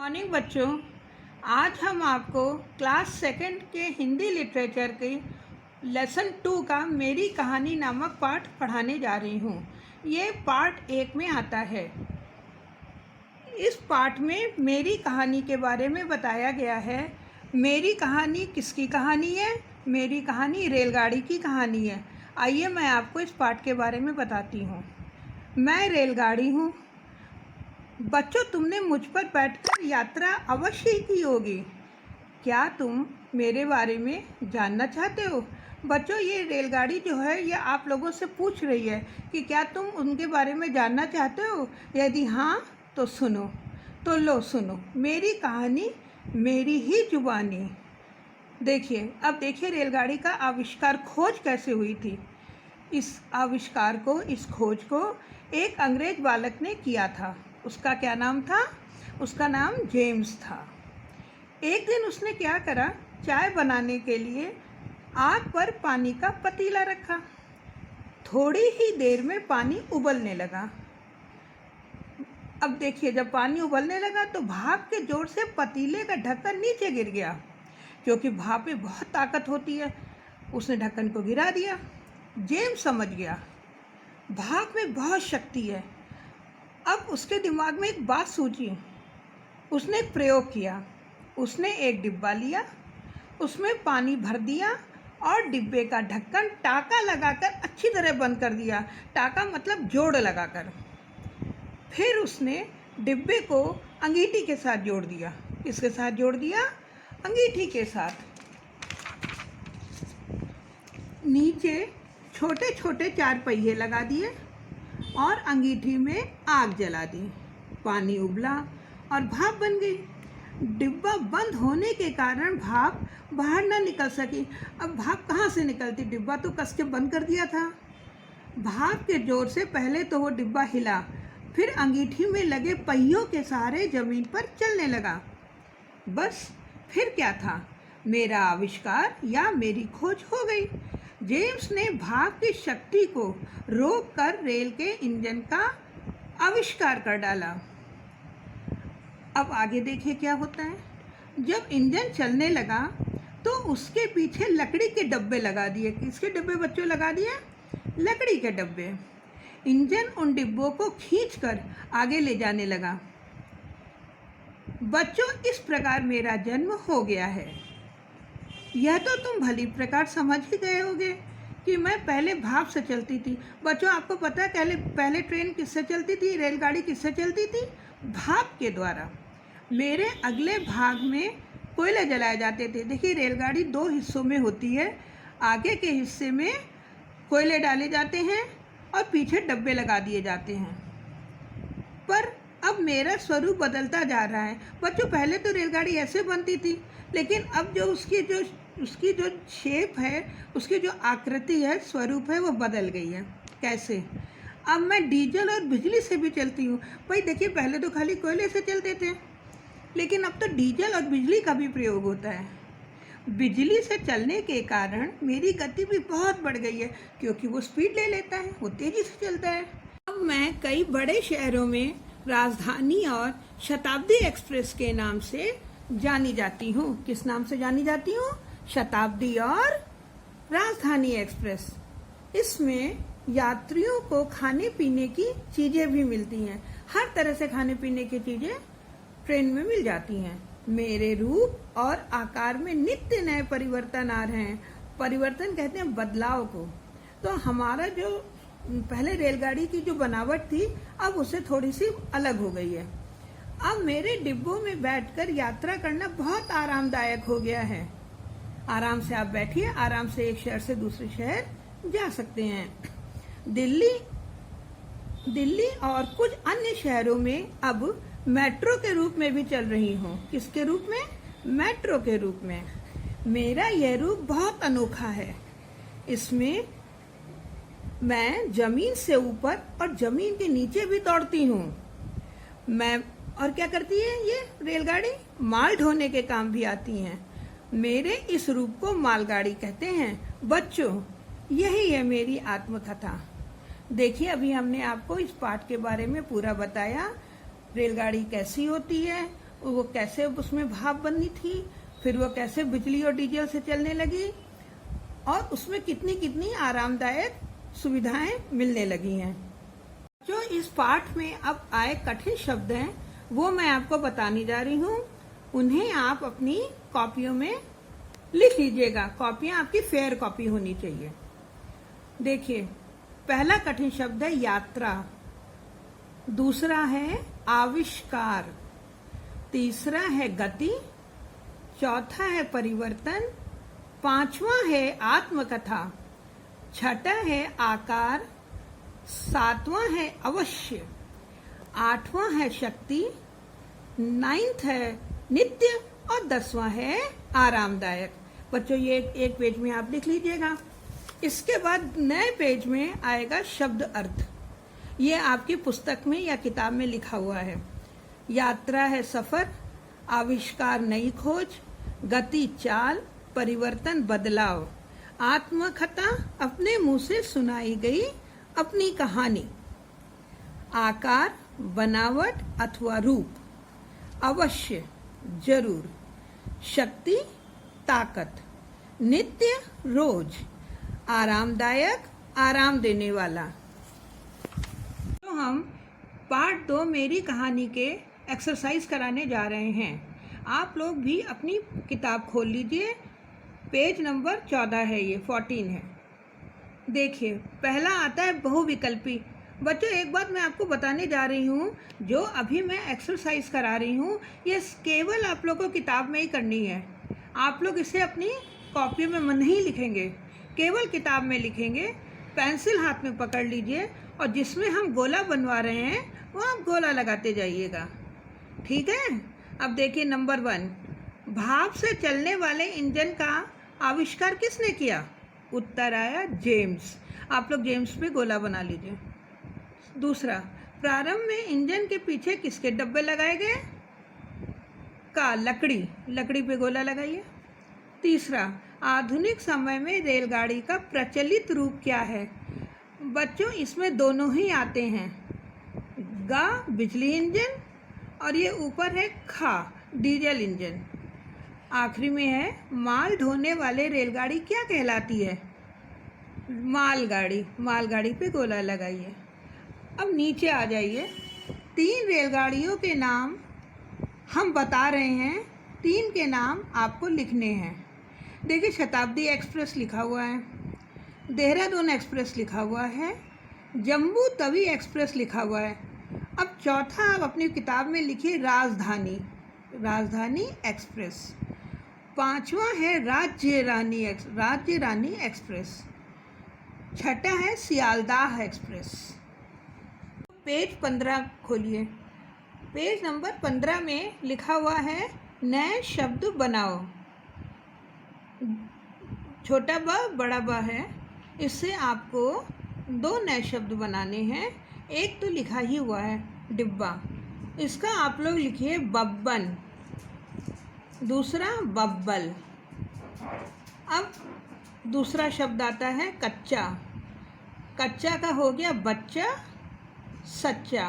Morning बच्चों, आज हम आपको क्लास सेकंड के हिंदी लिटरेचर के लेसन 2 का मेरी कहानी नामक पाठ पढ़ाने जा रही हूँ। ये पार्ट 1 में आता है। इस पाठ में मेरी कहानी के बारे में बताया गया है। मेरी कहानी किसकी कहानी है? मेरी कहानी रेलगाड़ी की कहानी है। आइए मैं आपको इस पाठ के बारे में बताती हूँ। मैं रेलगाड़ी हूँ। बच्चों, तुमने मुझ पर बैठकर यात्रा अवश्य ही की होगी। क्या तुम मेरे बारे में जानना चाहते हो? बच्चों, ये रेलगाड़ी जो है ये आप लोगों से पूछ रही है कि क्या तुम उनके बारे में जानना चाहते हो। यदि हाँ तो सुनो, तो लो सुनो मेरी कहानी, मेरी ही जुबानी। देखिए, अब देखिए रेलगाड़ी का आविष्कार, खोज कैसे हुई थी। इस आविष्कार को, इस खोज को एक अंग्रेज बालक ने किया था। उसका क्या नाम था? उसका नाम जेम्स था। एक दिन उसने क्या करा, चाय बनाने के लिए आग पर पानी का पतीला रखा। थोड़ी ही देर में पानी उबलने लगा। अब देखिए, जब पानी उबलने लगा तो भाप के जोर से पतीले का ढक्कन नीचे गिर गया, क्योंकि भाप में बहुत ताकत होती है। उसने ढक्कन को गिरा दिया। जेम्स समझ गया भाप में बहुत शक्ति है। अब उसके दिमाग में एक बात सूझी। उसने एक प्रयोग किया। उसने एक डिब्बा लिया, उसमें पानी भर दिया और डिब्बे का ढक्कन टाका लगाकर अच्छी तरह बंद कर दिया। टाका मतलब जोड़ लगाकर। फिर उसने डिब्बे को अंगीठी के साथ जोड़ दिया। किसके साथ जोड़ दिया? अंगीठी के साथ। नीचे छोटे छोटे 4 पहिए लगा दिए और अंगीठी में आग जला दी। पानी उबला और भाप बन गई। डिब्बा बंद होने के कारण भाप बाहर ना निकल सकी। अब भाप कहाँ से निकलती? डिब्बा तो कस के बंद कर दिया था। भाप के जोर से पहले तो वो डिब्बा हिला, फिर अंगीठी में लगे पहियों के सहारे जमीन पर चलने लगा। बस फिर क्या था? मेरा आविष्कार या मेरी खोज हो गई। जेम्स ने भाप की शक्ति को रोककर रेल के इंजन का आविष्कार कर डाला। अब आगे देखिए क्या होता है। जब इंजन चलने लगा तो उसके पीछे लकड़ी के डब्बे लगा दिए। किसके डब्बे बच्चों लगा दिए? लकड़ी के डब्बे। इंजन उन डिब्बों को खींचकर आगे ले जाने लगा। बच्चों, इस प्रकार मेरा जन्म हो गया है। यह तो तुम भली प्रकार समझ ही गए होगे कि मैं पहले भाप से चलती थी। बच्चों, आपको पता है पहले ट्रेन किससे चलती थी? रेलगाड़ी किससे चलती थी? भाप के द्वारा। मेरे अगले भाग में कोयले जलाए जाते थे। देखिए, रेलगाड़ी 2 हिस्सों में होती है। आगे के हिस्से में कोयले डाले जाते हैं और पीछे डब्बे लगा दिए जाते हैं। पर अब मेरा स्वरूप बदलता जा रहा है। बच्चों, पहले तो रेलगाड़ी ऐसे बनती थी, लेकिन अब जो उसकी जो शेप है, उसकी जो आकृति है, स्वरूप है, वो बदल गई है। कैसे? अब मैं डीजल और बिजली से भी चलती हूँ। भाई देखिए, पहले तो खाली कोयले से चलते थे, लेकिन अब तो डीजल और बिजली का भी प्रयोग होता है। बिजली से चलने के कारण मेरी गति भी बहुत बढ़ गई है, क्योंकि वो स्पीड ले लेता है, वो तेज़ी से चलता है। अब मैं कई बड़े शहरों में राजधानी और शताब्दी एक्सप्रेस के नाम से जानी जाती हूँ। किस नाम से जानी जाती हूँ? शताब्दी और राजधानी एक्सप्रेस। इसमें यात्रियों को खाने पीने की चीजें भी मिलती हैं। हर तरह से खाने पीने की चीजें ट्रेन में मिल जाती हैं। मेरे रूप और आकार में नित्य नए परिवर्तन आ रहे हैं। परिवर्तन कहते हैं बदलाव को। तो हमारा जो पहले रेलगाड़ी की जो बनावट थी, अब उससे थोड़ी सी अलग हो गई है। अब मेरे डिब्बों में बैठकर यात्रा करना बहुत आरामदायक हो गया है। आराम से आप बैठिए, आराम से एक शहर से दूसरे शहर जा सकते हैं। दिल्ली और कुछ अन्य शहरों में अब मेट्रो के रूप में भी चल रही हूँ। किसके रूप में? मेट्रो के रूप में। मेरा यह रूप बहुत अनोखा है। इसमें मैं जमीन से ऊपर और जमीन के नीचे भी दौड़ती हूँ। मैं और क्या करती है ये रेलगाड़ी? माल ढोने के काम भी आती हैं। मेरे इस रूप को मालगाड़ी कहते हैं। बच्चों, यही है मेरी आत्मकथा। देखिए, अभी हमने आपको इस पाठ के बारे में पूरा बताया। रेलगाड़ी कैसी होती है वो कैसे उसमें भाप बननी थी, फिर वो कैसे बिजली और डीजल से चलने लगी, और उसमें कितनी कितनी आरामदायक सुविधाएं मिलने लगी हैं। जो इस पाठ में अब आए कठिन शब्द हैं वो मैं आपको बताने जा रही हूँ। उन्हें आप अपनी कॉपियों में लिख लीजिएगा। कॉपियां आपकी फेयर कॉपी होनी चाहिए। देखिए, पहला कठिन शब्द है यात्रा, दूसरा है आविष्कार, तीसरा है गति, चौथा है परिवर्तन, पांचवा है आत्मकथा, छठा है आकार, सातवां है अवश्य, आठवां है शक्ति, नाइन्थ है नित्य और 10वां है आरामदायक। बच्चों, ये एक पेज में आप लिख लीजिएगा। इसके बाद नए पेज में आएगा शब्द अर्थ। ये आपकी पुस्तक में या किताब में लिखा हुआ है। यात्रा है सफर, आविष्कार नई खोज, गति चाल, परिवर्तन बदलाव, आत्मकथा अपने मुंह से सुनाई गई अपनी कहानी, आकार बनावट अथवा रूप, अवश्य जरूर, शक्ति ताकत, नित्य रोज, आरामदायक आराम देने वाला। तो हम पार्ट 2 मेरी कहानी के एक्सरसाइज कराने जा रहे हैं। आप लोग भी अपनी किताब खोल लीजिए। पेज नंबर 14 है, ये 14 है। देखिए, पहला आता है बहुविकल्पी। बच्चों, एक बात मैं आपको बताने जा रही हूँ, जो अभी मैं एक्सरसाइज करा रही हूँ ये केवल आप लोगों को किताब में ही करनी है। आप लोग इसे अपनी कॉपी में नहीं लिखेंगे, केवल किताब में लिखेंगे। पेंसिल हाथ में पकड़ लीजिए और जिसमें हम गोला बनवा रहे हैं वो आप गोला लगाते जाइएगा, ठीक है। अब देखिए, नंबर 1, भाप से चलने वाले इंजन का आविष्कार किसने किया? उत्तर आया जेम्स। आप लोग जेम्स पे गोला बना लीजिए। दूसरा, प्रारंभ में इंजन के पीछे किसके डब्बे लगाए गए? का लकड़ी पे गोला लगाइए। तीसरा, आधुनिक समय में रेलगाड़ी का प्रचलित रूप क्या है? बच्चों, इसमें दोनों ही आते हैं, गा बिजली इंजन और ये ऊपर है खा डीजल इंजन। आखिरी में है, माल ढोने वाले रेलगाड़ी क्या कहलाती है? मालगाड़ी पे गोला लगाइए। अब नीचे आ जाइए। 3 रेलगाड़ियों के नाम हम बता रहे हैं, 3 के नाम आपको लिखने हैं। देखिए, शताब्दी एक्सप्रेस लिखा हुआ है, देहरादून एक्सप्रेस लिखा हुआ है, जम्मू तवी एक्सप्रेस लिखा हुआ है। अब चौथा आप अपनी किताब में लिखिए राजधानी एक्सप्रेस। पांचवा है राज्य रानी एक्सप्रेस। छठा है सियालदाह एक्सप्रेस। पेज 15 खोलिए। पेज नंबर 15 में लिखा हुआ है नए शब्द बनाओ। छोटा ब बड़ा ब है, इससे आपको 2 नए शब्द बनाने हैं। एक तो लिखा ही हुआ है डिब्बा, इसका आप लोग लिखिए बब्बन। दूसरा बब्बल। अब दूसरा शब्द आता है कच्चा। कच्चा का हो गया बच्चा सच्चा।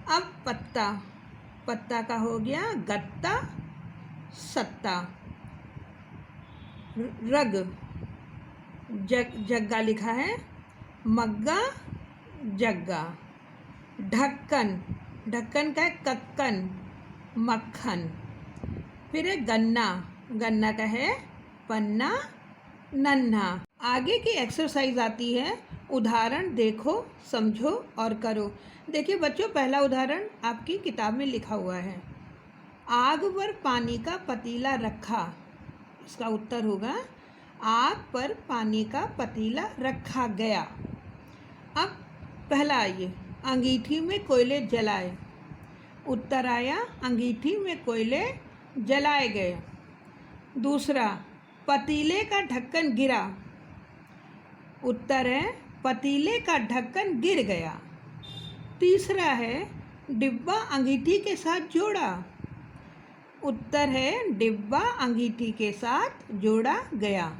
अब पत्ता का हो गया गत्ता सत्ता। रग जग्गा लिखा है मग्गा जग्गा। ढक्कन का है कक्कन मक्खन। फिर है गन्ना का है पन्ना नन्हा। आगे की एक्सरसाइज आती है उदाहरण देखो, समझो और करो। देखिए बच्चों, पहला उदाहरण आपकी किताब में लिखा हुआ है, आग पर पानी का पतीला रखा। इसका उत्तर होगा आग पर पानी का पतीला रखा गया। अब पहला आइए, अंगीठी में कोयले जलाए। उत्तर आया अंगीठी में कोयले जलाए गए। दूसरा, पतीले का ढक्कन गिरा। उत्तर है पतीले का ढक्कन गिर गया। तीसरा है डिब्बा अंगीठी के साथ जोड़ा। उत्तर है डिब्बा अंगीठी के साथ जोड़ा गया।